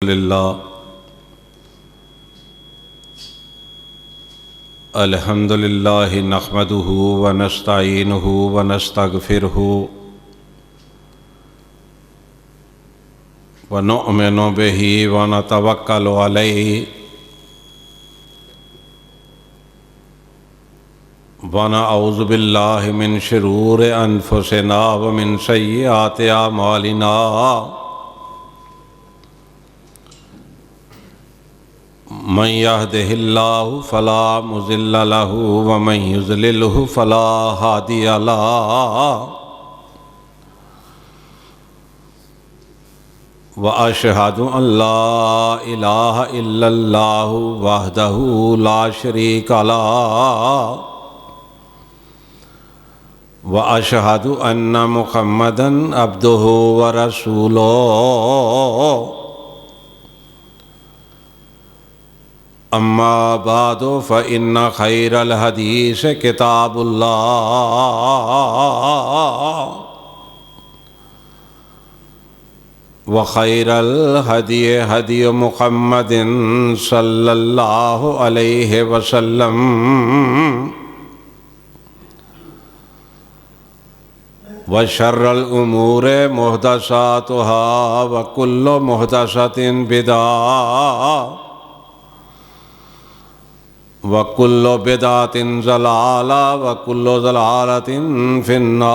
للہ الحمد للہ نحمدہ ونستعینہ ونستغفرہ ونؤمن بہ ونتوکل علیہ ونعوذ باللہ من شرور انفسنا ومن سیئات اعمالنا من يهده الله فلا مضل له ومن يضلله فلا هادي له وأشهد أن لا إله إلا الله وحده لا شريك له وأشهد أن محمدًا عبده ورسوله اما بعد فإن خير الحديث كتاب الله وخير الهدي هدي محمد صلى الله عليه وسلم وشر الأمور محدثاتها وكل محدثة بدعة وَكُلُّ بِدْعَةٍ ضَلَالَةٍ وَكُلُّ ضَلَالَةٍ فِي النَّارِ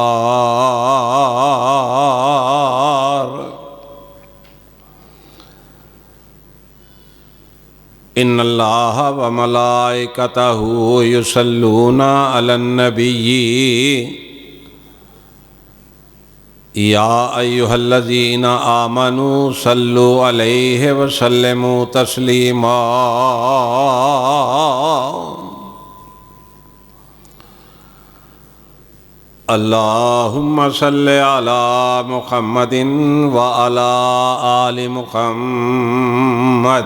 إِنَّ اللَّهَ وَمَلَائِكَتَهُ يُصَلُّونَ عَلَى النَّبِيِّ يَا أَيُّهَا الَّذِينَ آمَنُوا صَلُّوا عَلَيْهِ وَسَلِّمُوا تَسْلِيمًا اللهم صل على محمد وعلى آل محمد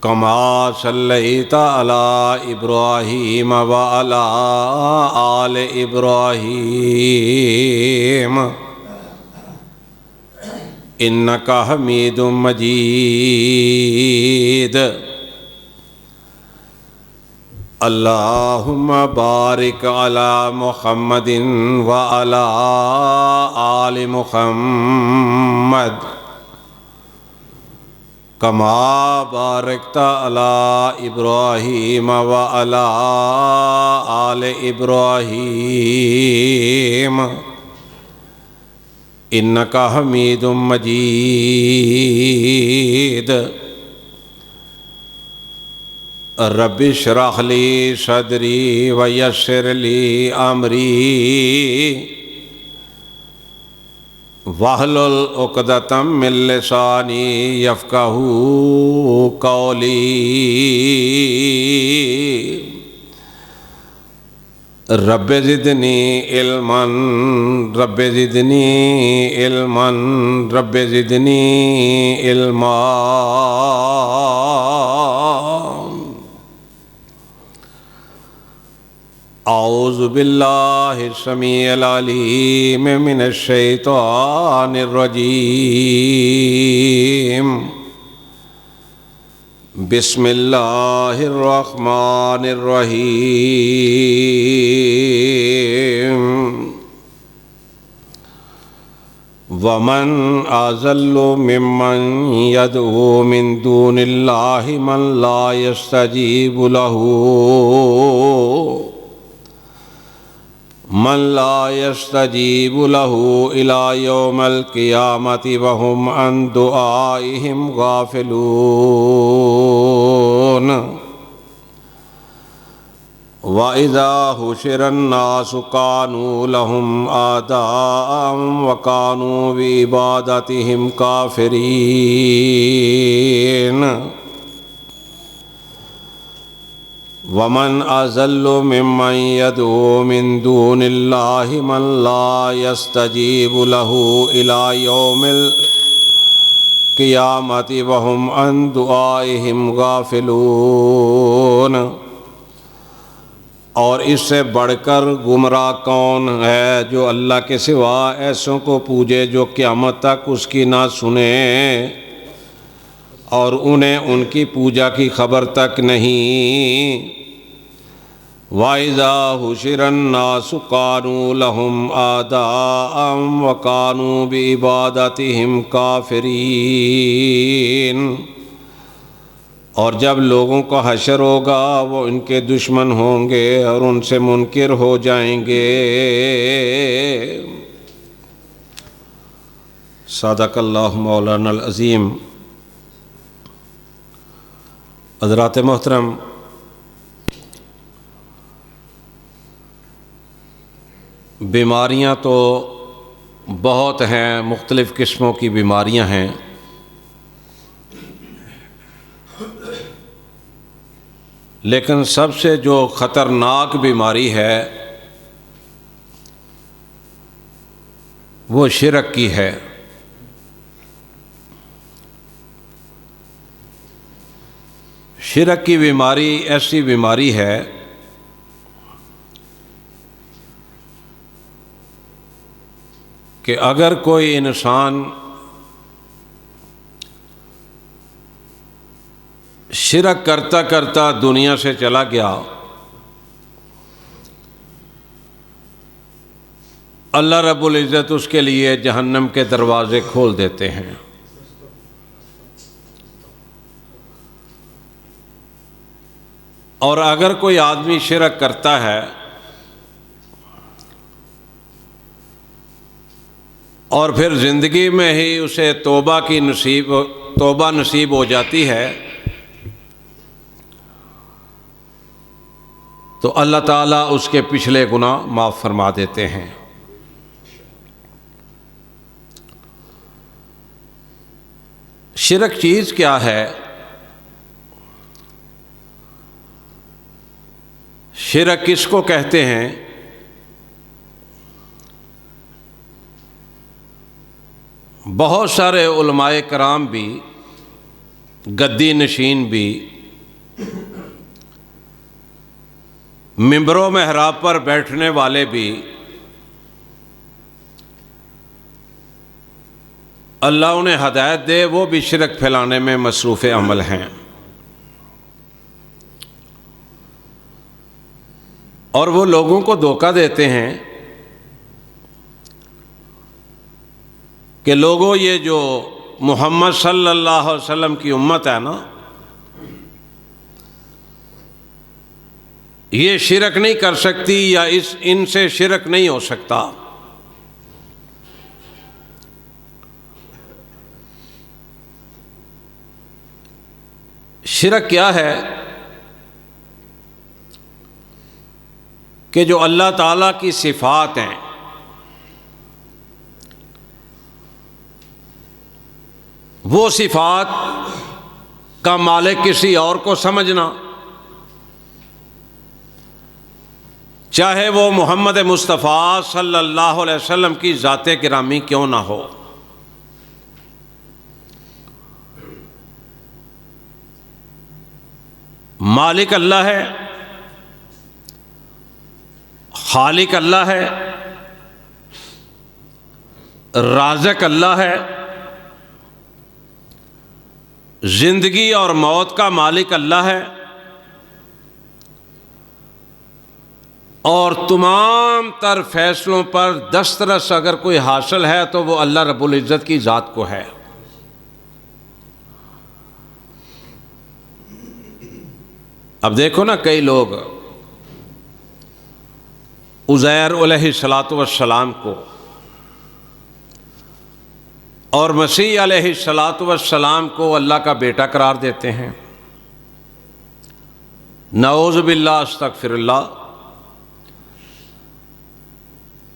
كما صليت على إبراهيم وعلى آل إبراهيم إنك حميد مجيد اللهم بارك على محمد وعلى آل محمد كما باركت على إبراهيم وعلى آل إبراهيم إنك حميد مجيد رب اشرح لي صدري ويسر لي أمري واحلل عقدة من لساني يفقهوا قولي رب زدني علما رب زدني علما رب زدني علما اعوذ باللہ السمیع العلیم من الشیطان الرجیم بسم اللہ الرحمن الرحیم ومن اضل ممن يدعو من دون اللہ من لا يستجیب له إلى يوم القيامة وهم عن دعائهم غافلون وإذا حشر الناس كانوا لهم أعداء وكانوا بعبادتهم كافرين ومن أضل ممن يدعو من دون الله من لا يستجيب له إلى يوم القيامة وهم عن دعائهم غافلون اور اس سے بڑھ کر گمراہ کون ہے جو اللہ کے سوا ایسوں کو پوجے جو قیامت تک اس کی نہ سنیں اور انہیں ان کی پوجا کی خبر تک نہیں۔ وَإِذَا حُشِرَ النَّاسُ كَانُوا لَهُمْ أَعْدَاءً وَكَانُوا بِعِبَادَتِهِمْ كَافِرِينَ۔ اور جب لوگوں کا حشر ہوگا وہ ان کے دشمن ہوں گے اور ان سے منکر ہو جائیں گے۔ صدق اللہ مولانا العظیم۔ حضرات محترم، بیماریاں تو بہت ہیں، مختلف قسموں کی بیماریاں ہیں، لیکن سب سے جو خطرناک بیماری ہے وہ شرک کی ہے۔ شرک کی بیماری ایسی بیماری ہے کہ اگر کوئی انسان شرک کرتا کرتا دنیا سے چلا گیا، اللہ رب العزت اس کے لیے جہنم کے دروازے کھول دیتے ہیں۔ اور اگر کوئی آدمی شرک کرتا ہے اور پھر زندگی میں ہی اسے توبہ نصیب ہو جاتی ہے تو اللہ تعالیٰ اس کے پچھلے گناہ معاف فرما دیتے ہیں۔ شرک چیز کیا ہے؟ شرک کس کو کہتے ہیں؟ بہت سارے علماء کرام بھی، گدی نشین بھی، ممبر و محراب پر بیٹھنے والے بھی، اللہ انہیں ہدایت دے، وہ بھی شرک پھیلانے میں مصروف عمل ہیں۔ اور وہ لوگوں کو دھوکہ دیتے ہیں کہ لوگوں یہ جو محمد صلی اللہ علیہ وسلم کی امت ہے نا، یہ شرک نہیں کر سکتی یا ان سے شرک نہیں ہو سکتا۔ شرک کیا ہے کہ جو اللہ تعالیٰ کی صفات ہیں وہ صفات کا مالک کسی اور کو سمجھنا، چاہے وہ محمد مصطفیٰ صلی اللہ علیہ وسلم کی ذات گرامی کیوں نہ ہو۔ مالک اللہ ہے، خالق اللہ ہے، رازق اللہ ہے، زندگی اور موت کا مالک اللہ ہے، اور تمام تر فیصلوں پر دسترس اگر کوئی حاصل ہے تو وہ اللہ رب العزت کی ذات کو ہے۔ اب دیکھو نا، کئی لوگ عزیر علیہ السلام کو اور مسیح علیہ السلام کو اللہ کا بیٹا قرار دیتے ہیں۔ نعوذ باللہ، استغفر اللہ۔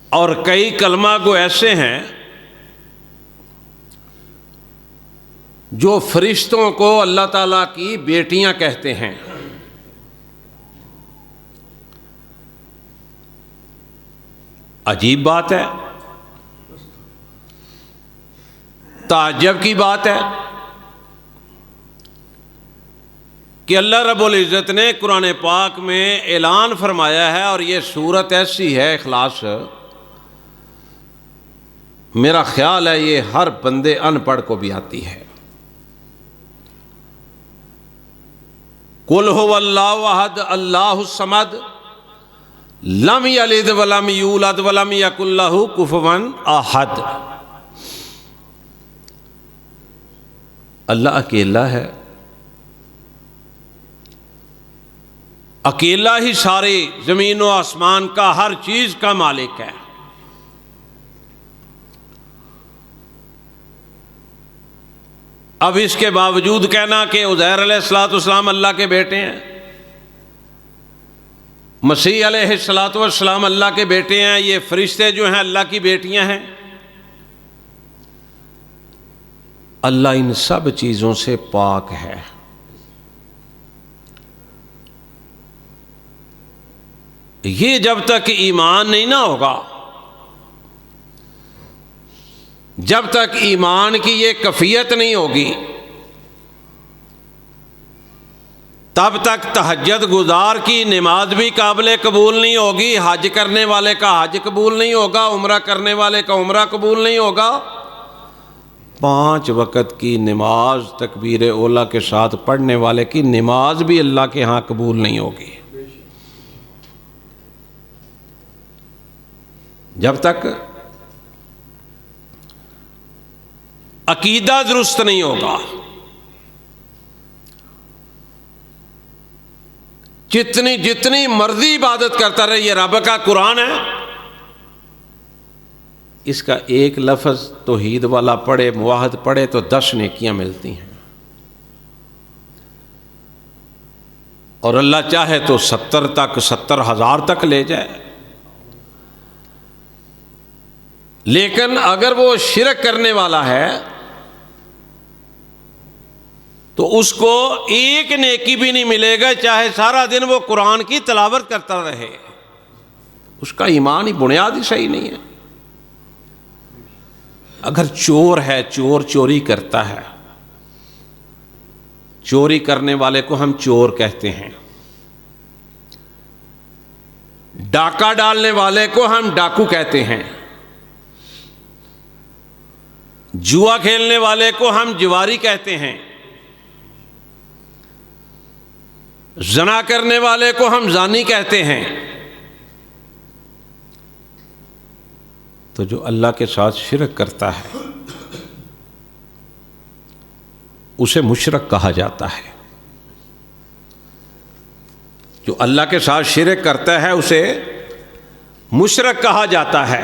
اور کئی کلمہ گو ایسے ہیں جو فرشتوں کو اللہ تعالیٰ کی بیٹیاں کہتے ہیں۔ عجیب بات ہے، تعجب کی بات ہے۔ کہ اللہ رب العزت نے قرآن پاک میں اعلان فرمایا ہے، اور یہ صورت ایسی ہے اخلاص، میرا خیال ہے یہ ہر بندے ان پڑھ کو بھی آتی ہے۔ قل هو اللہ احد اللہ الصمد لم یلد ولم یولد ولم یکن لہ کفوا احد۔ اللہ اکیلا ہے، اکیلا ہی سارے زمین و آسمان کا ہر چیز کا مالک ہے۔ اب اس کے باوجود کہنا کہ عزیر علیہ السلام اللہ کے بیٹے ہیں، مسیح علیہ السلام اللہ کے بیٹے ہیں، یہ فرشتے جو ہیں اللہ کی بیٹیاں ہیں، اللہ ان سب چیزوں سے پاک ہے۔ یہ جب تک ایمان نہیں نہ ہوگا، جب تک ایمان کی یہ کیفیت نہیں ہوگی، تب تک تہجد گزار کی نماز بھی قابل قبول نہیں ہوگی، حج کرنے والے کا حج قبول نہیں ہوگا، عمرہ کرنے والے کا عمرہ قبول نہیں ہوگا، 5 وقت کی نماز تکبیر اولیٰ کے ساتھ پڑھنے والے کی نماز بھی اللہ کے ہاں قبول نہیں ہوگی، جب تک عقیدہ درست نہیں ہوگا۔ جتنی مرضی عبادت کرتا رہے، یہ رب کا قرآن ہے، اس کا ایک لفظ توحید والا پڑھے، موحد پڑھے تو 10 نیکیاں ملتی ہیں، اور اللہ چاہے تو 70,000 تک لے جائے۔ لیکن اگر وہ شرک کرنے والا ہے تو اس کو ایک نیکی بھی نہیں ملے گا، چاہے سارا دن وہ قرآن کی تلاوت کرتا رہے، اس کا ایمان ہی بنیاد ہی صحیح نہیں ہے۔ اگر چور ہے، چور چوری کرتا ہے، چوری کرنے والے کو ہم چور کہتے ہیں، ڈاکہ ڈالنے والے کو ہم ڈاکو کہتے ہیں، جوا کھیلنے والے کو ہم جواری کہتے ہیں، زنا کرنے والے کو ہم زانی کہتے ہیں۔ تو جو اللہ کے ساتھ شرک کرتا ہے اسے مشرک کہا جاتا ہے، جو اللہ کے ساتھ شرک کرتا ہے اسے مشرک کہا جاتا ہے۔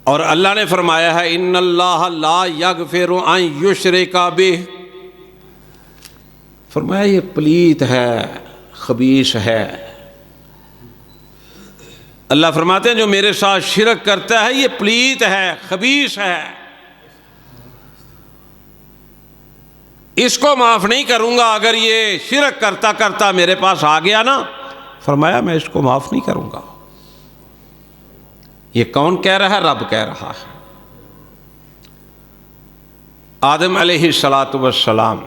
اور اللہ نے فرمایا ہے ان اللہ لا یغفر ان یشرک بہ، فرمایا یہ پلیت ہے، خبیث ہے۔ اللہ فرماتے ہیں جو میرے ساتھ شرک کرتا ہے یہ پلیت ہے، خبیث ہے، اس کو معاف نہیں کروں گا۔ اگر یہ شرک کرتا کرتا میرے پاس آ گیا نا، فرمایا میں اس کو معاف نہیں کروں گا۔ یہ کون کہہ رہا ہے؟ رب کہہ رہا ہے۔ آدم علیہ السلام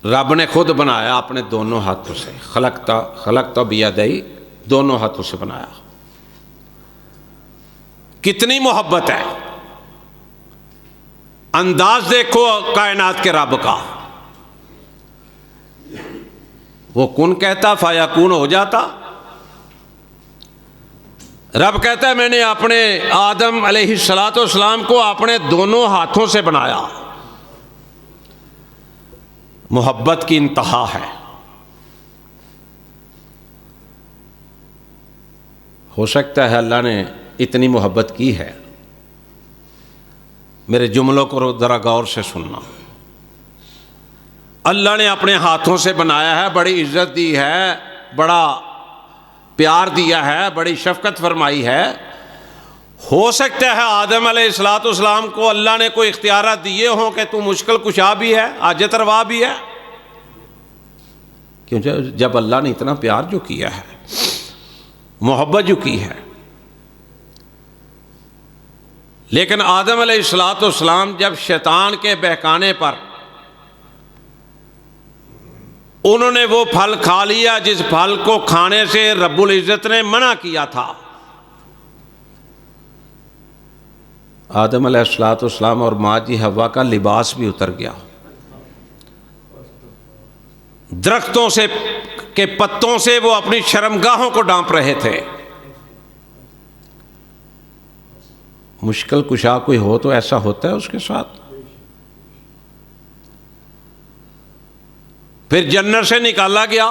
رب نے خود بنایا اپنے دونوں ہاتھوں سے، خلقتا بیدی، دونوں ہاتھوں سے بنایا۔ کتنی محبت ہے، انداز دیکھو کائنات کے رب کا۔ وہ کن کہتا فیکون ہو جاتا۔ رب کہتا ہے میں نے اپنے آدم علیہ السلام کو اپنے دونوں ہاتھوں سے بنایا۔ محبت کی انتہا ہے۔ ہو سکتا ہے اللہ نے اتنی محبت کی ہے، میرے جملوں کو ذرا غور سے سننا۔ اللہ نے اپنے ہاتھوں سے بنایا ہے، بڑی عزت دی ہے، بڑا پیار دیا ہے، بڑی شفقت فرمائی ہے۔ ہو سکتا ہے آدم علیہ السلام کو اللہ نے کوئی اختیارات دیے ہوں کہ تو مشکل کشا بھی ہے، حاجت روا بھی ہے، کیونکہ جب اللہ نے اتنا پیار جو کیا ہے، محبت جو کی ہے، لیکن آدم علیہ السلام جب شیطان کے بہکانے پر انہوں نے وہ پھل کھا لیا جس پھل کو کھانے سے رب العزت نے منع کیا تھا، آدم علیہ السلام اور ماں جی حوا کا لباس بھی اتر گیا، درختوں سے کے پتوں سے وہ اپنی شرمگاہوں کو ڈانپ رہے تھے۔ مشکل کشا کوئی ہو تو ایسا ہوتا ہے اس کے ساتھ۔ پھر جنت سے نکالا گیا،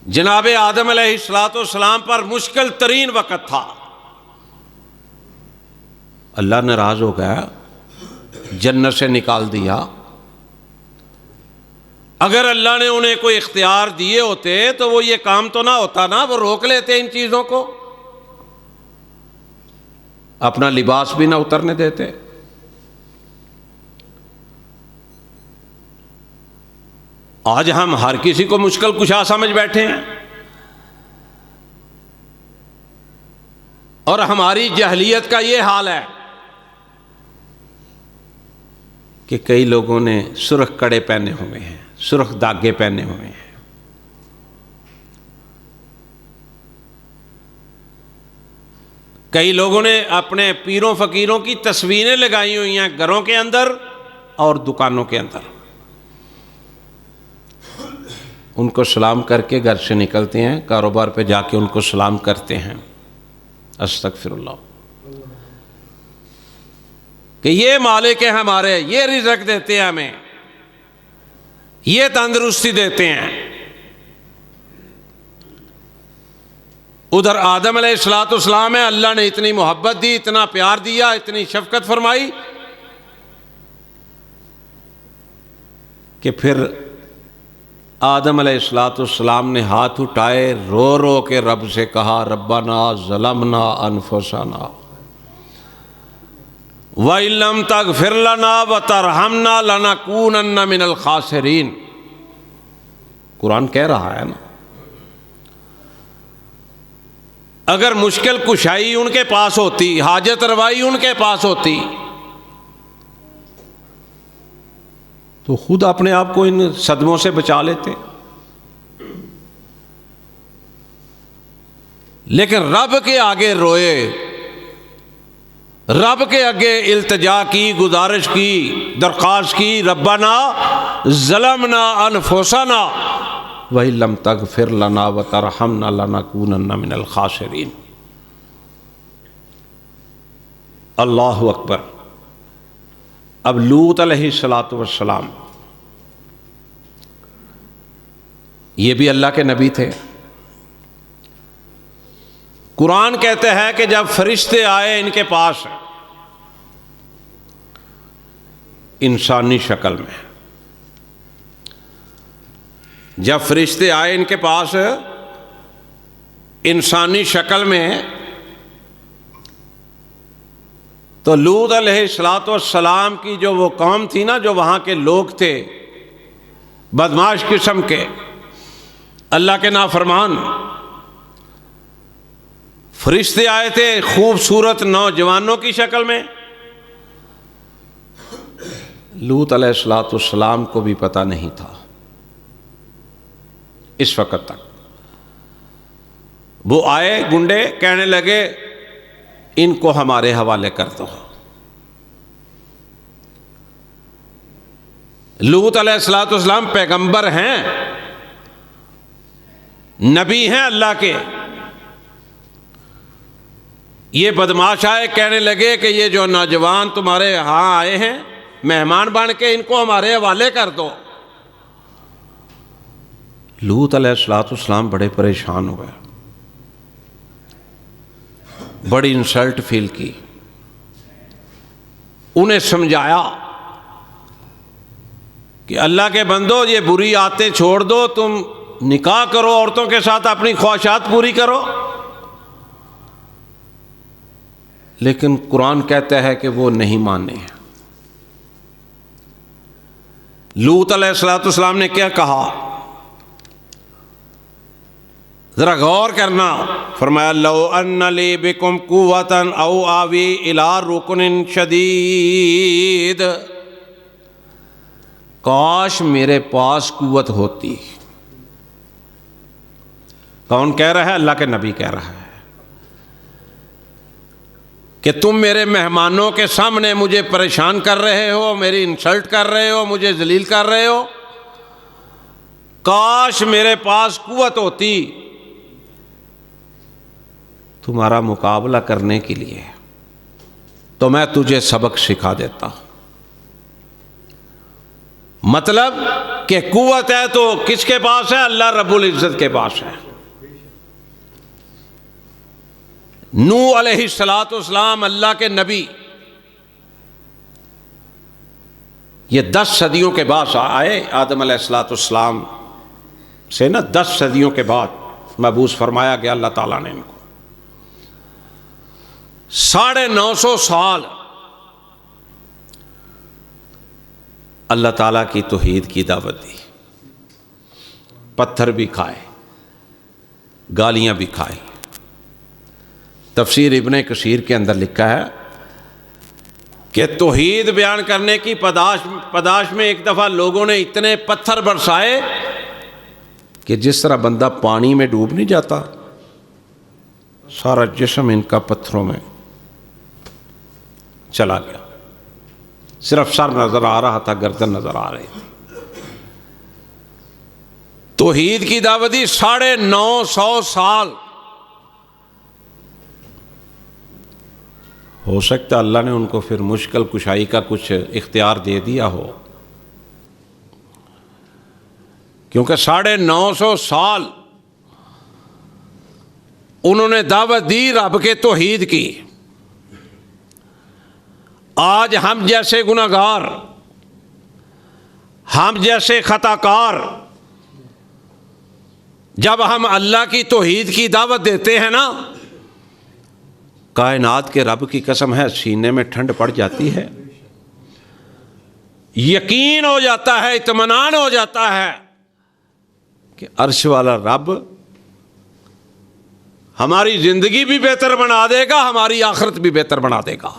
جناب آدم علیہ السلام پر مشکل ترین وقت تھا، اللہ ناراض ہو گیا، جنت سے نکال دیا۔ اگر اللہ نے انہیں کوئی اختیار دیے ہوتے تو وہ یہ کام تو نہ ہوتا نا، وہ روک لیتے ان چیزوں کو، اپنا لباس بھی نہ اترنے دیتے۔ آج ہم ہر کسی کو مشکل کشا سمجھ بیٹھے ہیں، اور ہماری جہلیت کا یہ حال ہے کہ کئی لوگوں نے سرخ کڑے پہنے ہوئے ہیں، سرخ داغے پہنے ہوئے ہیں، کئی لوگوں نے اپنے پیروں فقیروں کی تصویریں لگائی ہوئی ہیں گھروں کے اندر اور دکانوں کے اندر، ان کو سلام کر کے گھر سے نکلتے ہیں، کاروبار پہ جا کے ان کو سلام کرتے ہیں، استغفر اللہ، کہ یہ مالک ہیں ہمارے، یہ رزق دیتے ہیں ہمیں، یہ تندرستی دیتے ہیں۔ ادھر آدم علیہ السلام ہے، اللہ نے اتنی محبت دی، اتنا پیار دیا، اتنی شفقت فرمائی کہ پھر آدم علیہ السلام نے ہاتھ اٹھائے، رو رو کے رب سے کہا، ربنا ظلمنا انفسنا وَإِن لَّمْ تَغْفِرْ لَنَا وَتَرْحَمْنَا لَنَكُونَنَّ مِنَ الْخَاسِرِينَ۔ قرآن کہہ رہا ہے نا، اگر مشکل کشائی ان کے پاس ہوتی، حاجت روائی ان کے پاس ہوتی، تو خود اپنے آپ کو ان صدموں سے بچا لیتے، لیکن رب کے آگے روئے، رب کے آگے التجا کی، گزارش کی، درخواست کی، ربنا ظلمنا انفسنا وَإِن لَّمْ تَغْفِرْ لَنَا وَتَرْحَمْنَا لَنَكُونَنَّ مِنَ الْخَاسِرِينَ۔ اللہ اکبر۔ اب لوط علیہ السلام، یہ بھی اللہ کے نبی تھے۔ قرآن کہتے ہیں کہ جب فرشتے آئے ان کے پاس انسانی شکل میں، جب فرشتے آئے ان کے پاس انسانی شکل میں، تو لوط علیہ السلام کی جو وہ قوم تھی نا، جو وہاں کے لوگ تھے بدمعاش قسم کے، اللہ کے نافرمان، فرشتے آئے تھے خوبصورت نوجوانوں کی شکل میں۔ لوط علیہ السلام کو بھی پتہ نہیں تھا اس وقت تک۔ وہ آئے گنڈے، کہنے لگے ان کو ہمارے حوالے کر دو۔ لوط علیہ السلام پیغمبر ہیں، نبی ہیں اللہ کے، یہ بدمعاش آئے، کہنے لگے کہ یہ جو نوجوان تمہارے ہاں آئے ہیں مہمان بن کے، ان کو ہمارے حوالے کر دو۔ لوط علیہ السلام بڑے پریشان ہوئے، بڑی انسلٹ فیل کی، انہیں سمجھایا کہ اللہ کے بندو یہ بری عادتیں چھوڑ دو، تم نکاح کرو، عورتوں کے ساتھ اپنی خواہشات پوری کرو۔ لیکن قرآن کہتا ہے کہ وہ نہیں مانے۔ لوط علیہ السلام نے کیا کہا، ذرا غور کرنا، فرمایا لو ان لی بکم قوتا او آوی الی رکن شدید، کاش میرے پاس قوت ہوتی۔ کون کہہ رہا ہے؟ اللہ کے نبی کہہ رہا ہے کہ تم میرے مہمانوں کے سامنے مجھے پریشان کر رہے ہو، میری انسلٹ کر رہے ہو، مجھے ذلیل کر رہے ہو، کاش میرے پاس قوت ہوتی تمہارا مقابلہ کرنے کے لیے، تو میں تجھے سبق سکھا دیتا۔ مطلب کہ قوت ہے تو کس کے پاس ہے؟ اللہ رب العزت کے پاس ہے۔ نوح علیہ السلام اللہ کے نبی، یہ 10 صدیوں کے بعد آئے، آدم علیہ السلام سے نا 10 صدیوں کے بعد مبعوث فرمایا گیا اللہ تعالیٰ نے ان کو۔ 950 سال اللہ تعالیٰ کی توحید کی دعوت دی، پتھر بھی کھائے، گالیاں بھی کھائے۔ تفسیر ابن کثیر کے اندر لکھا ہے کہ توحید بیان کرنے کی پداش میں ایک دفعہ لوگوں نے اتنے پتھر برسائے کہ جس طرح بندہ پانی میں ڈوب نہیں جاتا، سارا جسم ان کا پتھروں میں چلا گیا، صرف سر نظر آ رہا تھا، گردن نظر آ رہی تھی۔ توحید کی دعوت دی 950 سال۔ ہو سکتا اللہ نے ان کو پھر مشکل کشائی کا کچھ اختیار دے دیا ہو، کیونکہ 950 سال انہوں نے دعوت دی رب کے توحید کی۔ آج ہم جیسے گناہگار، ہم جیسے خطا کار، جب ہم اللہ کی توحید کی دعوت دیتے ہیں نا، کائنات کے رب کی قسم ہے سینے میں ٹھنڈ پڑ جاتی ہے، یقین ہو جاتا ہے، اطمینان ہو جاتا ہے کہ عرش والا رب ہماری زندگی بھی بہتر بنا دے گا، ہماری آخرت بھی بہتر بنا دے گا۔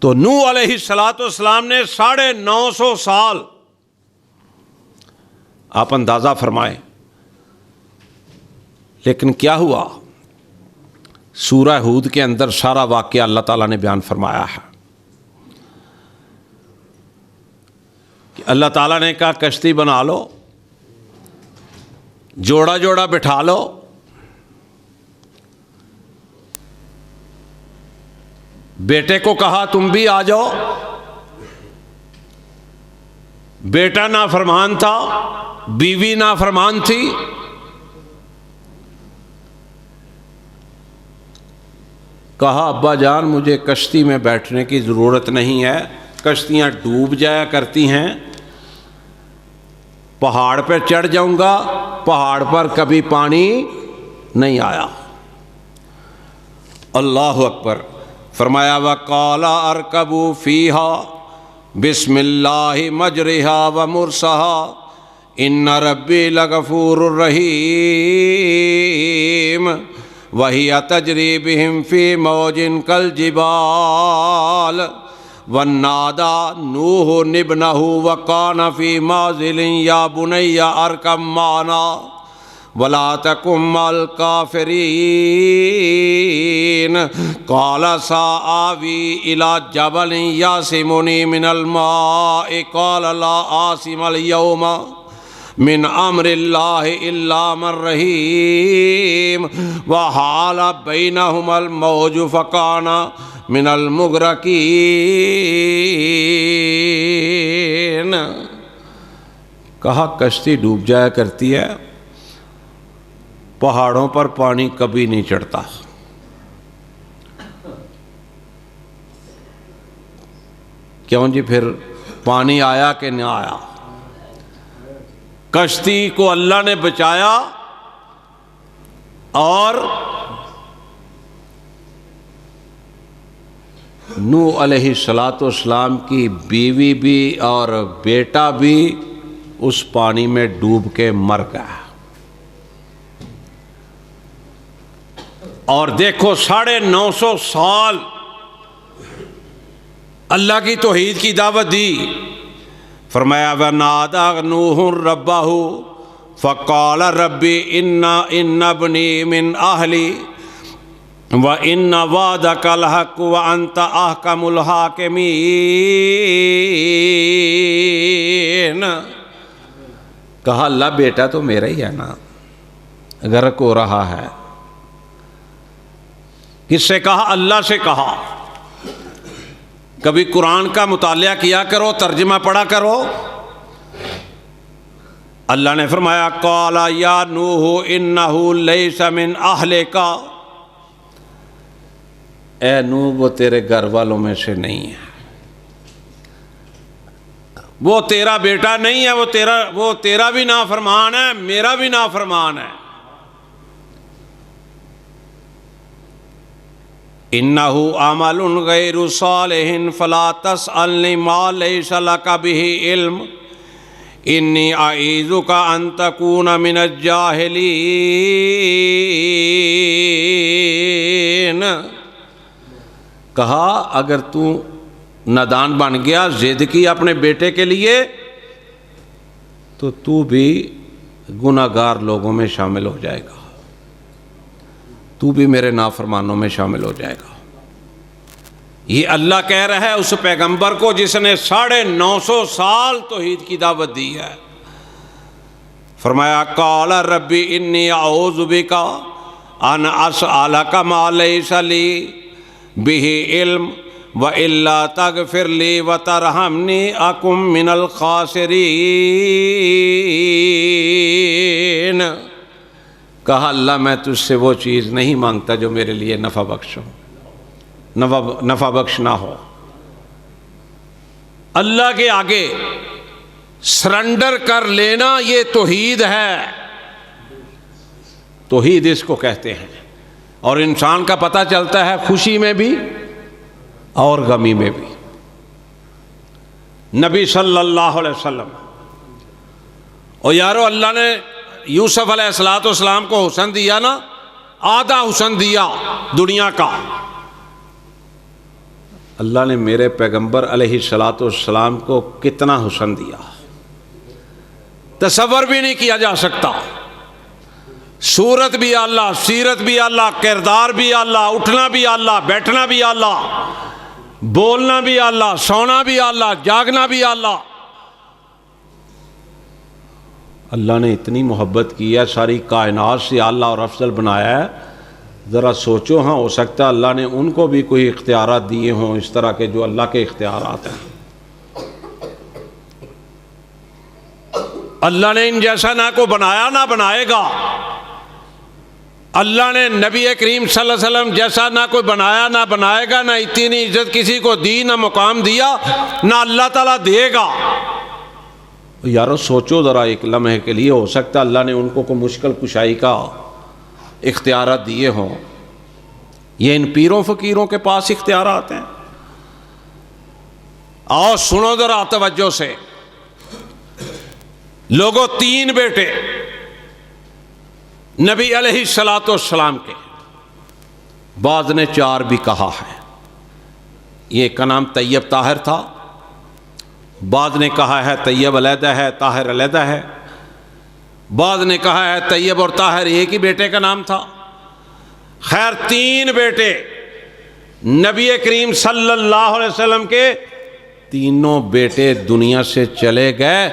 تو نوح علیہ السلام نے 950 سال، آپ اندازہ فرمائیں، لیکن کیا ہوا؟ سورہ ہود کے اندر سارا واقعہ اللہ تعالیٰ نے بیان فرمایا ہے کہ اللہ تعالیٰ نے کہا کشتی بنا لو، جوڑا جوڑا بٹھا لو، بیٹے کو کہا تم بھی آ جاؤ، بیٹا نافرمان تھا، بیوی نافرمان تھی، کہا ابا جان مجھے کشتی میں بیٹھنے کی ضرورت نہیں ہے، کشتیاں ڈوب جایا کرتی ہیں، پہاڑ پہ چڑھ جاؤں گا، پہاڑ پر کبھی پانی نہیں آیا۔ اللہ اکبر۔ فرمایا وَقَالَ ارْكَبُوا فِيهَا بِسْمِ اللَّهِ مَجْرِهَا وَمُرْسَهَا إِنَّ رَبِّي لَغَفُورٌ رَحِيمٌ وَهِيَ تَجْرِي بِهِمْ فِي مَوْجٍ كَالْجِبَالِ وَنَادَى نُوحٌ ابْنَهُ وَكَانَ فِي مَعْزِلٍ يَا بُنَيَّ ارْكَب مَّعَنَا وَلَا تَكُن مَّعَ الْكَافِرِينَ قَالَ سَآوِي إِلَى جَبَلٍ يَعْصِمُنِي مِنَ الْمَاءِ قَالَ لَا عَاصِمَ الْيَوْمَ من امر اللہ الا من رحیم وحال بینہما الموج فکان من المغرقین۔ کہا کشتی ڈوب جایا کرتی ہے، پہاڑوں پر پانی کبھی نہیں چڑھتا، کیوں جی پھر پانی آیا کہ نہ آیا؟ کشتی کو اللہ نے بچایا اور نوح علیہ السلام کی بیوی بھی اور بیٹا بھی اس پانی میں ڈوب کے مر گیا۔ اور دیکھو 950 سال اللہ کی توحید کی دعوت دی. فرمایا وَنَادَى نُوحٌ رَبَّهُ فَقَالَ رَبِّ إِنَّ ابْنِي مِنْ أَهْلِي وَإِنَّ وَعْدَكَ الْحَقُّ وَأَنْتَ أَحْكَمُ الْحَاكِمِينَ. کہا اللہ بیٹا تو میرا ہی ہے نا، غرق ہو رہا ہے. کس سے کہا؟ اللہ سے کہا. کبھی قرآن کا مطالعہ کیا کرو، ترجمہ پڑھا کرو. اللہ نے فرمایا قال یا نوح انہ لیس من اہلک، اے نوح وہ تیرے گھر والوں میں سے نہیں ہے، وہ تیرا بیٹا نہیں ہے، وہ تیرا بھی نافرمان ہے، میرا بھی نافرمان ہے. انہ عمل غیر صالح فلا تسألنی ما لیس لک بہ علم انی اعیذک ان تکون من الجاہلین. کہا اگر تو نادان بن گیا، ضد کی اپنے بیٹے کے لیے، تو بھی گناہ گار لوگوں میں شامل ہو جائے گا، تو بھی میرے نافرمانوں میں شامل ہو جائے گا. یہ اللہ کہہ رہا ہے اس پیغمبر کو جس نے 950 سال توحید کی دعوت دی ہے. فرمایا قال رب انی اعوذ بک ان اسألک ما لیس لی بہ علم وَإِلَّا تَغْفِرْ لِي وَتَرْحَمْنِي أَكُنْ مِنَ الْخَاسِرِينَ. کہا اللہ میں تجھ سے وہ چیز نہیں مانگتا جو میرے لیے نفع بخش نہ ہو. اللہ کے آگے سرنڈر کر لینا یہ توحید ہے. توحید اس کو کہتے ہیں. اور انسان کا پتہ چلتا ہے خوشی میں بھی اور غمی میں بھی. نبی صلی اللہ علیہ وسلم، اور یارو اللہ نے یوسف علیہ السلام کو حسن دیا نا، آدھا حسن دیا دنیا کا. اللہ نے میرے پیغمبر علیہ السلام کو کتنا حسن دیا تصور بھی نہیں کیا جا سکتا. صورت بھی اللہ، سیرت بھی اللہ، کردار بھی اللہ، اٹھنا بھی اللہ، بیٹھنا بھی اللہ، بولنا بھی اللہ، سونا بھی اللہ، جاگنا بھی اللہ. اللہ نے اتنی محبت کی ہے، ساری کائنات سے اعلیٰ اور افضل بنایا ہے. ذرا سوچو، ہاں ہو سکتا ہے اللہ نے ان کو بھی کوئی اختیارات دیے ہوں اس طرح کے جو اللہ کے اختیارات ہیں. اللہ نے ان جیسا نہ کو بنایا نہ بنائے گا. اللہ نے نبی کریم صلی اللہ علیہ وسلم جیسا نہ کوئی بنایا نہ بنائے گا، نہ اتنی عزت کسی کو دی، نہ مقام دیا، نہ اللہ تعالیٰ دے گا. یارو سوچو ذرا ایک لمحے کے لیے، ہو سکتا ہے اللہ نے ان کو کوئی مشکل کشائی کا اختیارات دیے ہوں. یہ ان پیروں فقیروں کے پاس اختیارات ہیں. آؤ سنو ذرا توجہ سے. لوگوں 3 بیٹے نبی علیہ السلام کے، بعض نے 4 بھی کہا ہے. یہ کا نام طیب طاہر تھا، بعض نے کہا ہے طیب علیحدہ ہے، طاہر علیحدہ ہے، بعض نے کہا ہے طیب اور طاہر ایک ہی بیٹے کا نام تھا. خیر 3 بیٹے نبی کریم صلی اللہ علیہ وسلم کے، تینوں بیٹے دنیا سے چلے گئے.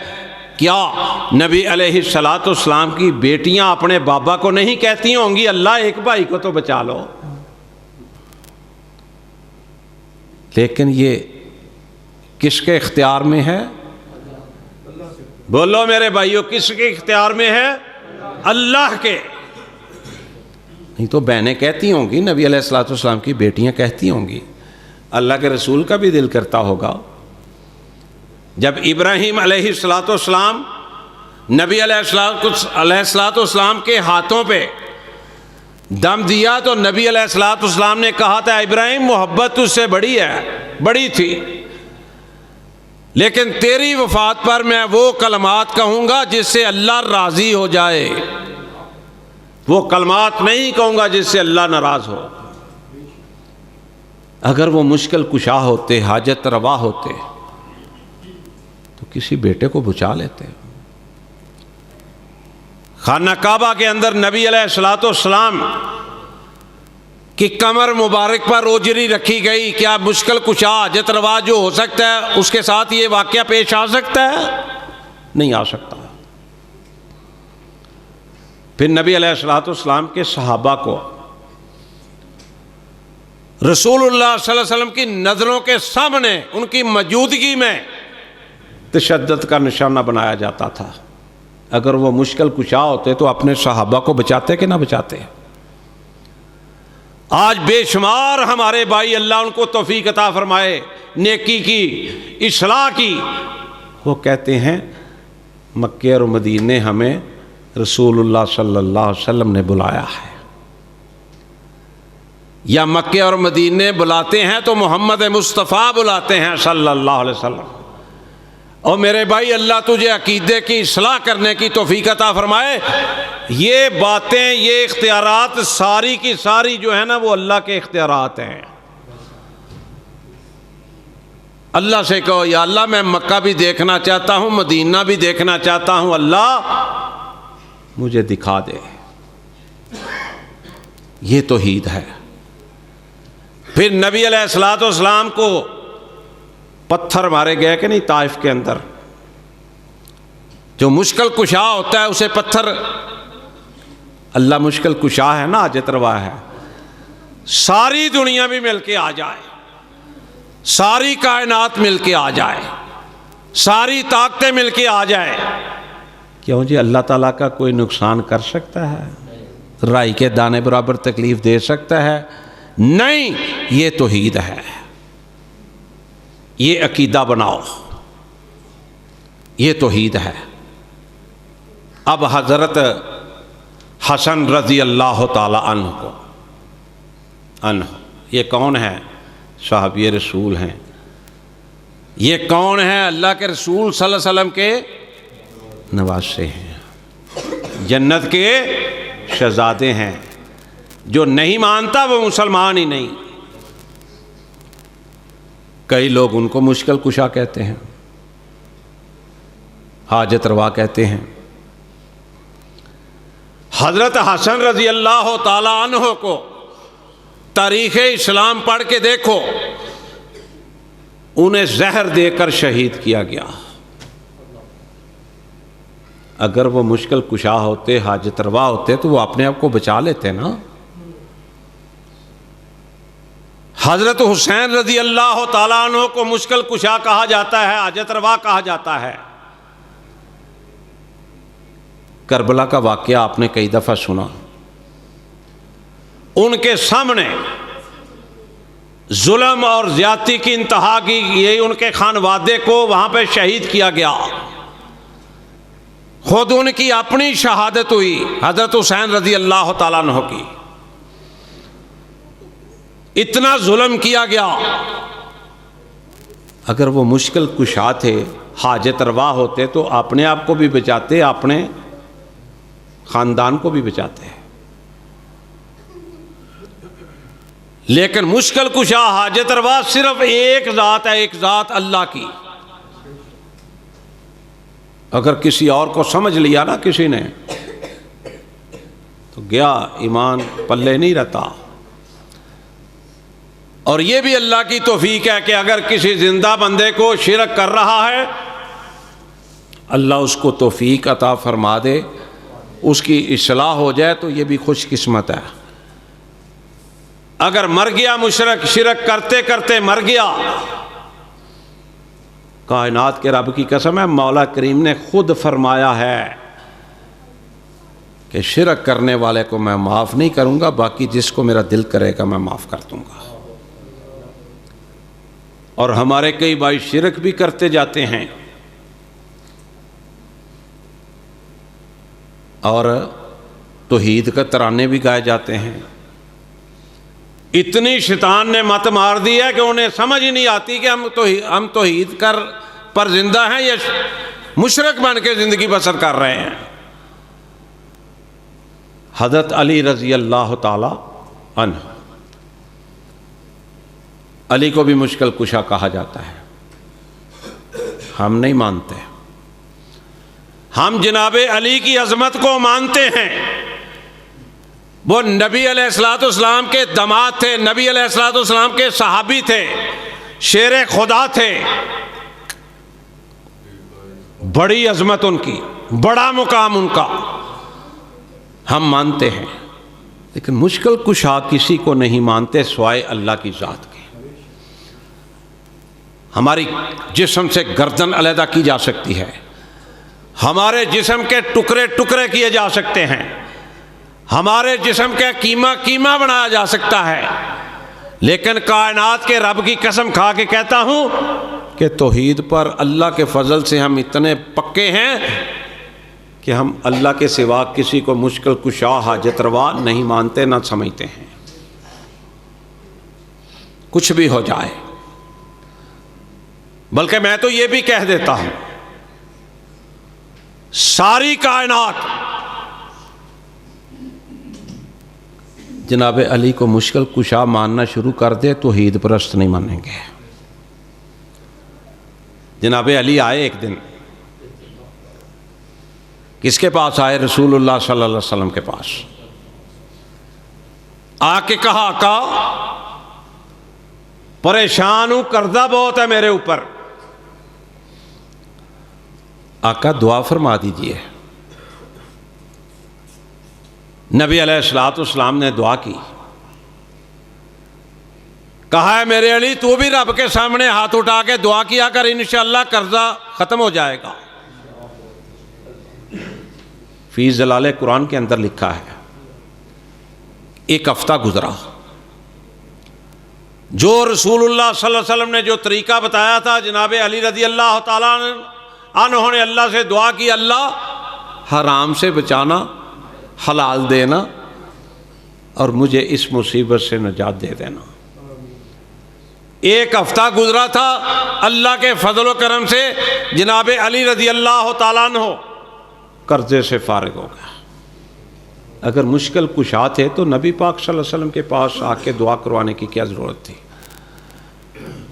کیا نبی علیہ السلام کی بیٹیاں اپنے بابا کو نہیں کہتی ہوں گی اللہ ایک بھائی کو تو بچا لو؟ لیکن یہ کس کے اختیار میں ہے؟ بولو میرے بھائیو، کس کے اختیار میں ہے؟ اللہ کے. نہیں تو بہنیں کہتی ہوں گی، نبی علیہ السلام کی بیٹیاں کہتی ہوں گی. اللہ کے رسول کا بھی دل کرتا ہوگا. جب ابراہیم علیہ السلام نبی علیہ السلام کے ہاتھوں پہ دم دیا تو نبی علیہ السلام نے کہا تھا ابراہیم محبت تجھ سے بڑی ہے، بڑی تھی، لیکن تیری وفات پر میں وہ کلمات کہوں گا جس سے اللہ راضی ہو جائے. وہ کلمات نہیں کہوں گا جس سے اللہ ناراض ہو۔ اگر وہ مشکل کشا ہوتے، حاجت روا ہوتے تو کسی بیٹے کو بچا لیتے۔ خانہ کعبہ کے اندر نبی علیہ الصلوۃ والسلام کی کمر مبارک پر روجری رکھی گئی، کیا مشکل کشا حاجت روا جو ہو سکتا ہے اس کے ساتھ یہ واقعہ پیش آ سکتا ہے؟ نہیں آ سکتا۔ پھر نبی علیہ الصلوۃ والسلام کے صحابہ کو رسول اللہ صلی اللہ علیہ وسلم کی نظروں کے سامنے ان کی موجودگی میں تشدد کا نشانہ بنایا جاتا تھا۔ اگر وہ مشکل کشا ہوتے تو اپنے صحابہ کو بچاتے کہ نہ بچاتے؟ آج بے شمار ہمارے بھائی، اللہ ان کو توفیق عطا فرمائے، نیکی کی، اصلاح کی، وہ کہتے ہیں مکے اور مدینے ہمیں رسول اللہ صلی اللہ علیہ وسلم نے بلایا ہے، یا مکے اور مدینے بلاتے ہیں تو محمد مصطفیٰ بلاتے ہیں صلی اللہ علیہ وسلم۔ اور میرے بھائی، اللہ تجھے عقیدے کی اصلاح کرنے کی توفیق عطا فرمائے۔ یہ باتیں، یہ اختیارات ساری کی ساری جو ہے نا وہ اللہ کے اختیارات ہیں۔ اللہ سے کہو یا اللہ میں مکہ بھی دیکھنا چاہتا ہوں، مدینہ بھی دیکھنا چاہتا ہوں، اللہ مجھے دکھا دے۔ یہ توحید ہے۔ پھر نبی علیہ الصلوۃ والسلام کو پتھر مارے گئے کہ نہیں طائف کے اندر؟ جو مشکل کشا ہوتا ہے اسے پتھر، اللہ مشکل کشا ہے نا، حاجت روا ہے، ساری دنیا بھی مل کے آ جائے، ساری کائنات مل کے آ جائے، ساری طاقتیں مل کے آ جائے، کیوں جی اللہ تعالیٰ کا کوئی نقصان کر سکتا ہے؟ رائی کے دانے برابر تکلیف دے سکتا ہے؟ نہیں۔ یہ توحید ہے، یہ عقیدہ بناؤ، یہ توحید ہے۔ اب حضرت حسن رضی اللہ تعالی عنہ یہ کون ہے؟ صحابی رسول ہیں۔ یہ کون ہے؟ اللہ کے رسول صلی اللہ علیہ وسلم کے نواسے ہیں، جنت کے شہزادے ہیں۔ جو نہیں مانتا وہ مسلمان ہی نہیں۔ کئی لوگ ان کو مشکل کشا کہتے ہیں، حاجت روا کہتے ہیں۔ حضرت حسن رضی اللہ تعالی عنہ کو تاریخ اسلام پڑھ کے دیکھو، انہیں زہر دے کر شہید کیا گیا۔ اگر وہ مشکل کشا ہوتے، حاجت روا ہوتے تو وہ اپنے آپ کو بچا لیتے نا۔ حضرت حسین رضی اللہ تعالیٰ عنہ کو مشکل کشا کہا جاتا ہے، حاجت روا کہا جاتا ہے۔ کربلا کا واقعہ آپ نے کئی دفعہ سنا۔ ان کے سامنے ظلم اور زیادتی کی انتہا کی، یہی ان کے خانوادے کو وہاں پہ شہید کیا گیا۔ خود ان کی اپنی شہادت ہوئی، حضرت حسین رضی اللہ تعالیٰ عنہ کی۔ اتنا ظلم کیا گیا۔ اگر وہ مشکل کشا تھے، حاجت روا ہوتے تو اپنے آپ کو بھی بچاتے، اپنے خاندان کو بھی بچاتے۔ لیکن مشکل کشا، حاجت روا صرف ایک ذات ہے، ایک ذات اللہ کی۔ اگر کسی اور کو سمجھ لیا نا کسی نے تو گیا، ایمان پلے نہیں رہتا۔ اور یہ بھی اللہ کی توفیق ہے کہ اگر کسی زندہ بندے کو شرک کر رہا ہے، اللہ اس کو توفیق عطا فرما دے، اس کی اصلاح ہو جائے تو یہ بھی خوش قسمت ہے۔ اگر مر گیا مشرک، شرک کرتے کرتے مر گیا، کائنات کے رب کی قسم ہے، مولا کریم نے خود فرمایا ہے کہ شرک کرنے والے کو میں معاف نہیں کروں گا، باقی جس کو میرا دل کرے گا میں معاف کر دوں گا۔ اور ہمارے کئی بھائی شرک بھی کرتے جاتے ہیں اور توحید کا ترانے بھی گائے جاتے ہیں۔ اتنی شیطان نے مت مار دی ہے کہ انہیں سمجھ ہی نہیں آتی کہ ہم توحید پر زندہ ہیں یا مشرک بن کے زندگی بسر کر رہے ہیں۔ حضرت علی رضی اللہ تعالی عنہ، علی کو بھی مشکل کشا کہا جاتا ہے، ہم نہیں مانتے، ہم جناب علی کی عظمت کو مانتے ہیں۔ وہ نبی علیہ السلام کے داماد تھے، نبی علیہ السلام کے صحابی تھے، شیر خدا تھے، بڑی عظمت ان کی، بڑا مقام ان کا، ہم مانتے ہیں، لیکن مشکل کشا کسی کو نہیں مانتے سوائے اللہ کی ذات کے۔ ہماری جسم سے گردن علیحدہ کی جا سکتی ہے، ہمارے جسم کے ٹکڑے ٹکڑے کیے جا سکتے ہیں، ہمارے جسم کے کیما بنایا جا سکتا ہے، لیکن کائنات کے رب کی قسم کھا کے کہتا ہوں کہ توحید پر اللہ کے فضل سے ہم اتنے پکے ہیں کہ ہم اللہ کے سوا کسی کو مشکل کشا حاجت روا نہیں مانتے، نہ سمجھتے ہیں، کچھ بھی ہو جائے۔ بلکہ میں تو یہ بھی کہہ دیتا ہوں، ساری کائنات جناب علی کو مشکل کشا ماننا شروع کر دے، توحید پرست نہیں مانیں گے۔ جناب علی آئے ایک دن، کس کے پاس آئے؟ رسول اللہ صلی اللہ علیہ وسلم کے پاس آ کے کہا، آقا پریشان ہوں، قرضہ بہت ہے میرے اوپر، آقا دعا فرما دیجئے۔ نبی علیہ السلام نے دعا کی، کہا ہے میرے علی تو بھی رب کے سامنے ہاتھ اٹھا کے دعا کیا کر، انشاءاللہ قرضہ ختم ہو جائے گا۔ فی ظلال قرآن کے اندر لکھا ہے، ایک ہفتہ گزرا، جو رسول اللہ صلی اللہ علیہ وسلم نے جو طریقہ بتایا تھا، جناب علی رضی اللہ تعالیٰ عنہ نے اللہ سے دعا کی، اللہ حرام سے بچانا، حلال دینا، اور مجھے اس مصیبت سے نجات دے دینا۔ ایک ہفتہ گزرا تھا، اللہ کے فضل و کرم سے جناب علی رضی اللہ تعالیٰ عنہ قرضے سے فارغ ہو گیا۔ اگر مشکل کشا تھے تو نبی پاک صلی اللہ علیہ وسلم کے پاس آ کے دعا کروانے کی کیا ضرورت تھی؟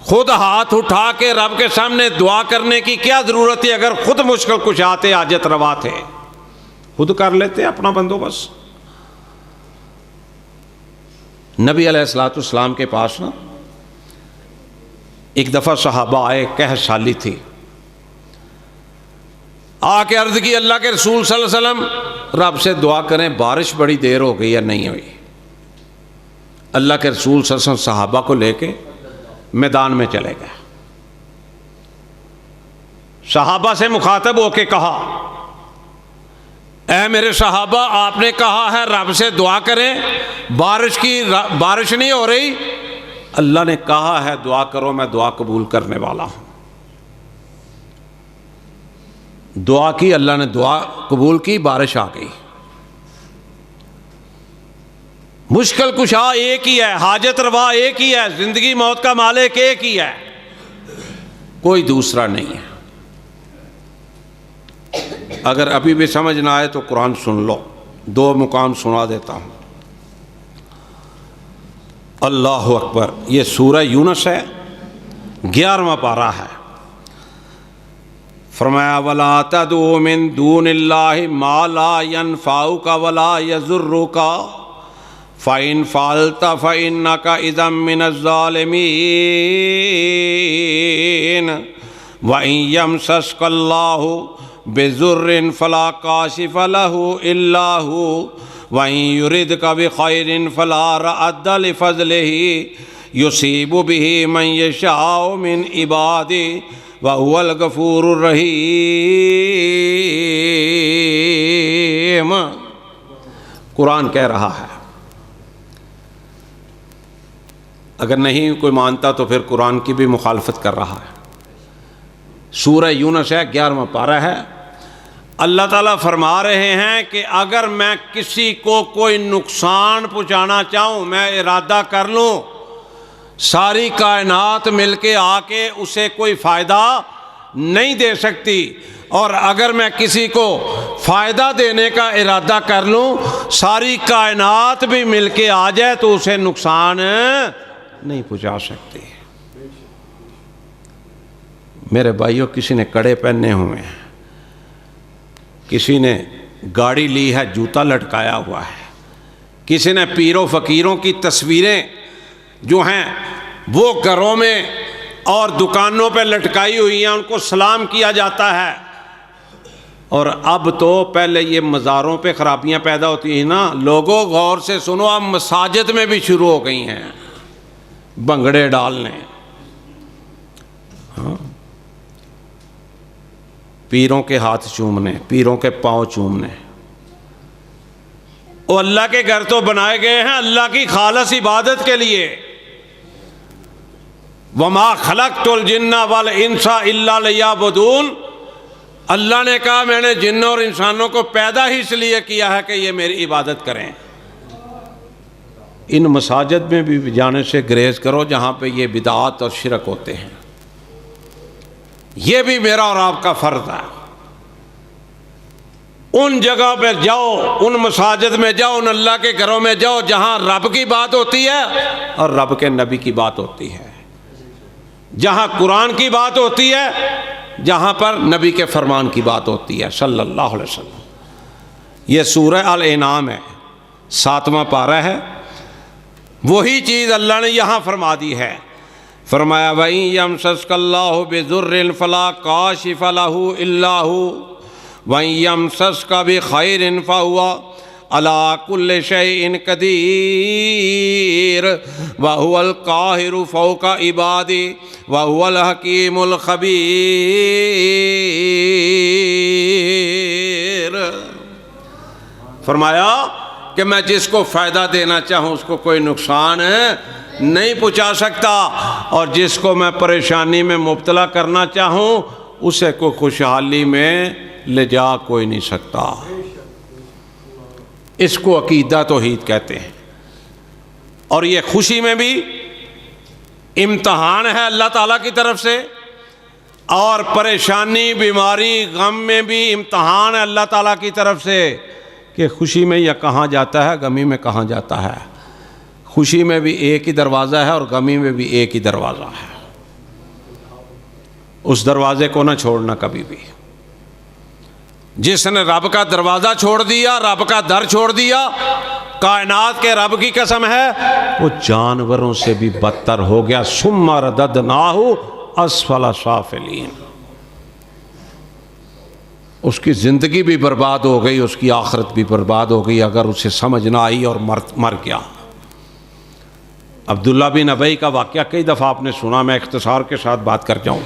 خود ہاتھ اٹھا کے رب کے سامنے دعا کرنے کی کیا ضرورت تھی؟ اگر خود مشکل کشا تھے، حاجت روا تھے، خود کر لیتے اپنا بندوبست۔ نبی علیہ السلام کے پاس نا ایک دفعہ صحابہ آئے، قحط سالی تھی، آ کے عرض کی، اللہ کے رسول صلی اللہ علیہ وسلم رب سے دعا کریں، بارش بڑی دیر ہو گئی یا نہیں ہوئی۔ اللہ کے رسول صلی اللہ علیہ وسلم صحابہ کو لے کے میدان میں چلے گئے، صحابہ سے مخاطب ہو کے کہا، اے میرے صحابہ، آپ نے کہا ہے رب سے دعا کریں، بارش نہیں ہو رہی، اللہ نے کہا ہے دعا کرو، میں دعا قبول کرنے والا ہوں۔ دعا کی، اللہ نے دعا قبول کی، بارش آ گئی۔ مشکل کشا ایک ہی ہے، حاجت روا ایک ہی ہے، زندگی موت کا مالک ایک ہی ہے، کوئی دوسرا نہیں ہے۔ اگر ابھی بھی سمجھ نہ آئے تو قرآن سن لو، دو مقام سنا دیتا ہوں۔ اللہ اکبر، یہ سورہ یونس ہے، 11واں پارہ ہے۔ فرمایا وَلَا تَدْعُ مِن دُونِ اللَّهِ مَا لَا يَنفَعُكَ وَلَا يَضُرُّكَ فَإِن فَعَلْتَ فَإِنَّكَ إِذًا مِّنَ الظَّالِمِينَ وَإِن يَمْسَسْكَ اللَّهُ بِضُرٍّ فَلَا كَاشِفَ لَهُ إِلَّا هُوَ وَإِن يُرِدْكَ بِخَيْرٍ فَلَا رَادَّ لِفَضْلِهِ يُصِيبُ بِهِ مَن يَشَاءُ مِنْ عِبَادِهِ وَهُوَ الْغَفُورُ الرَّحِيمُ۔ قرآن کہہ رہا ہے، اگر نہیں کوئی مانتا تو پھر قرآن کی بھی مخالفت کر رہا ہے۔ سورہ یونس ہے، 11واں پارہ ہے۔ اللہ تعالیٰ فرما رہے ہیں کہ اگر میں کسی کو کوئی نقصان پہنچانا چاہوں، میں ارادہ کر لوں، ساری کائنات مل کے آ کے اسے کوئی فائدہ نہیں دے سکتی، اور اگر میں کسی کو فائدہ دینے کا ارادہ کر لوں، ساری کائنات بھی مل کے آ جائے تو اسے نقصان نہیں پہنچا سکتی۔ میرے بھائیوں، کسی نے کڑے پہنے ہوئے ہیں، کسی نے گاڑی لی ہے، جوتا لٹکایا ہوا ہے، کسی نے پیروں فقیروں کی تصویریں جو ہیں وہ گھروں میں اور دکانوں پہ لٹکائی ہوئی ہیں، ان کو سلام کیا جاتا ہے۔ اور اب تو پہلے یہ مزاروں پہ خرابیاں پیدا ہوتی ہیں نا، لوگوں غور سے سنو، اب مساجد میں بھی شروع ہو گئی ہیں بھنگڑے ڈالنے، ہاں، پیروں کے ہاتھ چومنے، پیروں کے پاؤں چومنے۔ وہ اللہ کے گھر تو بنائے گئے ہیں اللہ کی خالص عبادت کے لیے۔ وَمَا خَلَقْتُ الْجِنَّ وَالْإِنسَ إِلَّا لِيَعْبُدُونِ، اللہ نے کہا میں نے جنوں اور انسانوں کو پیدا ہی اس لیے کیا ہے کہ یہ میری عبادت کریں۔ ان مساجد میں بھی جانے سے گریز کرو جہاں پہ یہ بدعات اور شرک ہوتے ہیں، یہ بھی میرا اور آپ کا فرض ہے۔ ان جگہ پہ جاؤ، ان مساجد میں جاؤ، ان اللہ کے گھروں میں جاؤ جہاں رب کی بات ہوتی ہے اور رب کے نبی کی بات ہوتی ہے، جہاں قرآن کی بات ہوتی ہے، جہاں پر نبی کے فرمان کی بات ہوتی ہے صلی اللہ علیہ وسلم۔ یہ سورہ الانعام ہے، 7واں پارہ ہے، وہی چیز اللہ نے یہاں فرما دی ہے۔ فرمایا وَإِن يَمْسَسْكَ اللَّهُ بِضُرٍّ فَلَا كَاشِفَ لَهُ إِلَّا هُوَ وَإِن يَمْسَسْكَ بِخَيْرٍ فَهُوَ عَلَى كُلِّ شَيْءٍ قَدِيرٌ وَهُوَ الْقَاهِرُ فَوْقَ عِبَادِهِ وَهُوَ الْحَكِيمُ الْخَبِيرُ۔ فرمایا کہ میں جس کو فائدہ دینا چاہوں اس کو کوئی نقصان نہیں پہنچا سکتا، اور جس کو میں پریشانی میں مبتلا کرنا چاہوں اسے کوئی خوشحالی میں لے جا کوئی نہیں سکتا۔ اس کو عقیدہ توحید کہتے ہیں۔ اور یہ خوشی میں بھی امتحان ہے اللہ تعالیٰ کی طرف سے، اور پریشانی، بیماری، غم میں بھی امتحان ہے اللہ تعالیٰ کی طرف سے کہ خوشی میں یہ کہاں جاتا ہے، غمی میں کہاں جاتا ہے۔ خوشی میں بھی ایک ہی دروازہ ہے اور غمی میں بھی ایک ہی دروازہ ہے، اس دروازے کو نہ چھوڑنا کبھی بھی۔ جس نے رب کا دروازہ چھوڑ دیا، رب کا در چھوڑ دیا، کائنات کے رب کی قسم ہے وہ جانوروں سے بھی بدتر ہو گیا۔ ثم رددناہ اسفل سافلین، اس کی زندگی بھی برباد ہو گئی، اس کی آخرت بھی برباد ہو گئی اگر اسے سمجھ نہ آئی اور مر گیا۔ عبداللہ بن ابی کا واقعہ کئی دفعہ آپ نے سنا، میں اختصار کے ساتھ بات کر جاؤں۔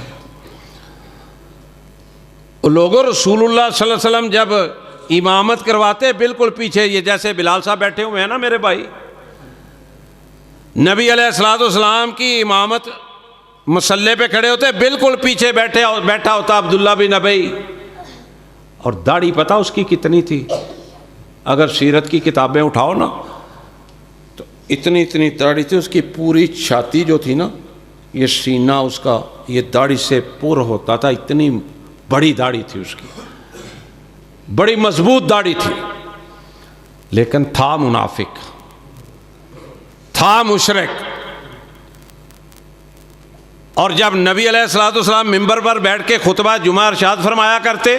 لوگوں رسول اللہ صلی اللہ علیہ وسلم جب امامت کرواتے بالکل پیچھے، یہ جیسے بلال صاحب بیٹھے ہوئے ہیں نا میرے بھائی، نبی علیہ السلام کی امامت مصلی پہ کھڑے ہوتے، بالکل پیچھے بیٹھا ہوتا عبداللہ بن ابی، اور داڑھی پتہ اس کی کتنی تھی؟ اگر سیرت کی کتابیں اٹھاؤ نا تو اتنی اتنی داڑھی تھی، اس کی پوری چھاتی جو تھی نا، یہ سینہ اس کا یہ داڑھی سے پر ہوتا تھا، اتنی بڑی داڑھی تھی اس کی، بڑی مضبوط داڑھی تھی، لیکن تھا منافق، تھا مشرک۔ اور جب نبی علیہ السلام ممبر پر بیٹھ کے خطبہ جمعہ ارشاد فرمایا کرتے،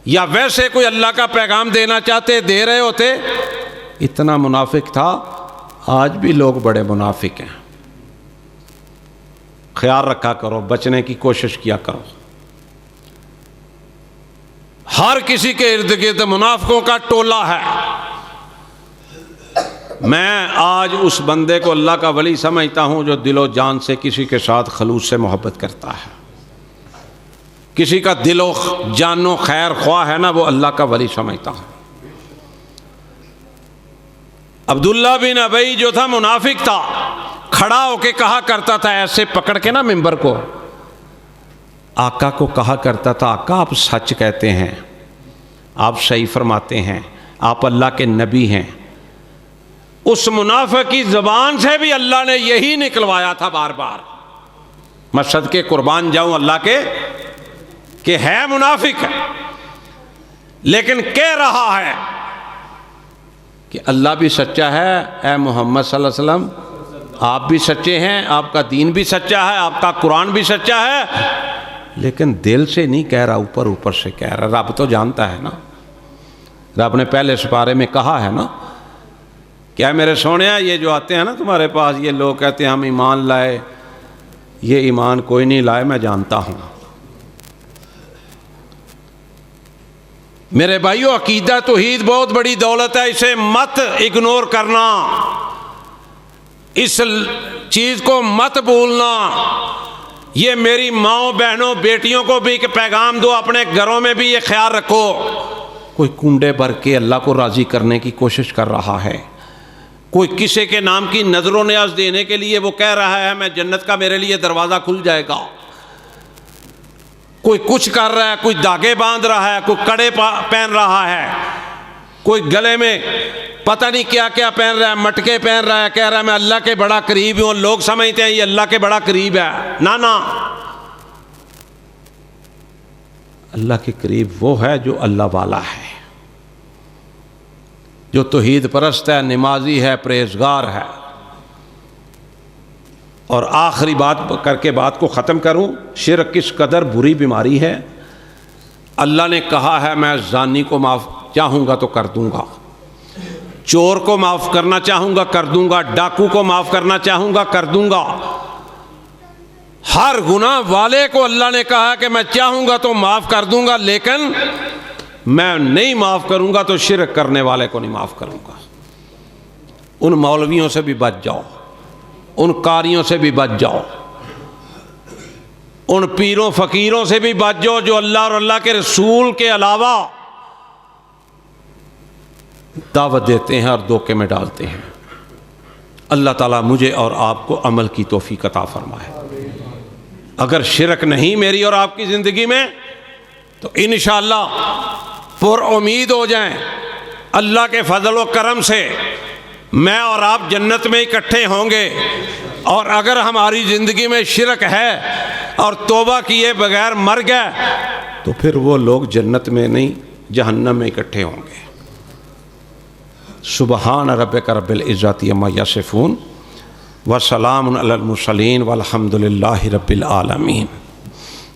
یا ویسے کوئی اللہ کا پیغام دینا چاہتے، دے رہے ہوتے، اتنا منافق تھا۔ آج بھی لوگ بڑے منافق ہیں، خیال رکھا کرو، بچنے کی کوشش کیا کرو۔ ہر کسی کے ارد گرد منافقوں کا ٹولہ ہے۔ میں آج اس بندے کو اللہ کا ولی سمجھتا ہوں جو دل و جان سے کسی کے ساتھ خلوص سے محبت کرتا ہے، کسی کا دل و جان و خیر خواہ ہے نا، وہ اللہ کا ولی سمجھتا ہوں۔ عبداللہ بن ابی جو تھا منافق تھا، کھڑا ہو کے کہا کرتا تھا، ایسے پکڑ کے نا ممبر کو، آقا کو کہا کرتا تھا، آقا آپ سچ کہتے ہیں، آپ صحیح فرماتے ہیں، آپ اللہ کے نبی ہیں۔ اس منافق کی زبان سے بھی اللہ نے یہی نکلوایا تھا بار بار۔ میں صدقے قربان جاؤں اللہ کے، کہ ہے منافق ہے، لیکن کہہ رہا ہے کہ اللہ بھی سچا ہے، اے محمد صلی اللہ علیہ وسلم آپ بھی سچے ہیں، آپ کا دین بھی سچا ہے، آپ کا قرآن بھی سچا ہے، لیکن دل سے نہیں کہہ رہا، اوپر اوپر سے کہہ رہا۔ رب تو جانتا ہے نا، رب نے پہلے سپارے میں کہا ہے نا، کیا میرے سونیا یہ جو آتے ہیں نا تمہارے پاس، یہ لوگ کہتے ہیں ہم ایمان لائے، یہ ایمان کوئی نہیں لائے، میں جانتا ہوں۔ میرے بھائیو، عقیدہ توحید بہت بڑی دولت ہے، اسے مت اگنور کرنا، اس چیز کو مت بھولنا۔ یہ میری ماؤں بہنوں بیٹیوں کو بھی ایک پیغام دو، اپنے گھروں میں بھی یہ خیال رکھو، کوئی کنڈے بھر کے اللہ کو راضی کرنے کی کوشش کر رہا ہے، کوئی کسی کے نام کی نظر و نیاز دینے کے لیے وہ کہہ رہا ہے میں جنت کا میرے لیے دروازہ کھل جائے گا، کوئی کچھ کر رہا ہے، کوئی دھاگے باندھ رہا ہے، کوئی کڑے پہن رہا ہے، کوئی گلے میں پتہ نہیں کیا کیا پہن رہا ہے، مٹکے پہن رہا ہے، کہہ رہا ہے میں اللہ کے بڑا قریب ہوں، لوگ سمجھتے ہیں یہ اللہ کے بڑا قریب ہے۔ نا اللہ کے قریب وہ ہے جو اللہ والا ہے، جو توحید پرست ہے، نمازی ہے، پرہیزگار ہے۔ اور آخری بات کر کے بات کو ختم کروں، شرک کس قدر بری بیماری ہے۔ اللہ نے کہا ہے میں زانی کو معاف چاہوں گا تو کر دوں گا، چور کو معاف کرنا چاہوں گا کر دوں گا، ڈاکو کو معاف کرنا چاہوں گا کر دوں گا، ہر گناہ والے کو اللہ نے کہا کہ میں چاہوں گا تو معاف کر دوں گا، لیکن میں نہیں معاف کروں گا تو شرک کرنے والے کو نہیں معاف کروں گا۔ ان مولویوں سے بھی بچ جاؤ، ان قاریوں سے بھی بچ جاؤ، ان پیروں فقیروں سے بھی بچ جاؤ جو اللہ اور اللہ کے رسول کے علاوہ دعوت دیتے ہیں اور دھوکے میں ڈالتے ہیں۔ اللہ تعالیٰ مجھے اور آپ کو عمل کی توفیق عطا فرمائے۔ اگر شرک نہیں میری اور آپ کی زندگی میں تو انشاءاللہ پر امید ہو جائیں، اللہ کے فضل و کرم سے میں اور آپ جنت میں اکٹھے ہوں گے۔ اور اگر ہماری زندگی میں شرک ہے اور توبہ کیے بغیر مر گئے تو پھر وہ لوگ جنت میں نہیں جہنم میں اکٹھے ہوں گے۔ سبحان ربک رب العزت عما یصفون وسلام علی المرسلین والحمد للہ رب العالمین۔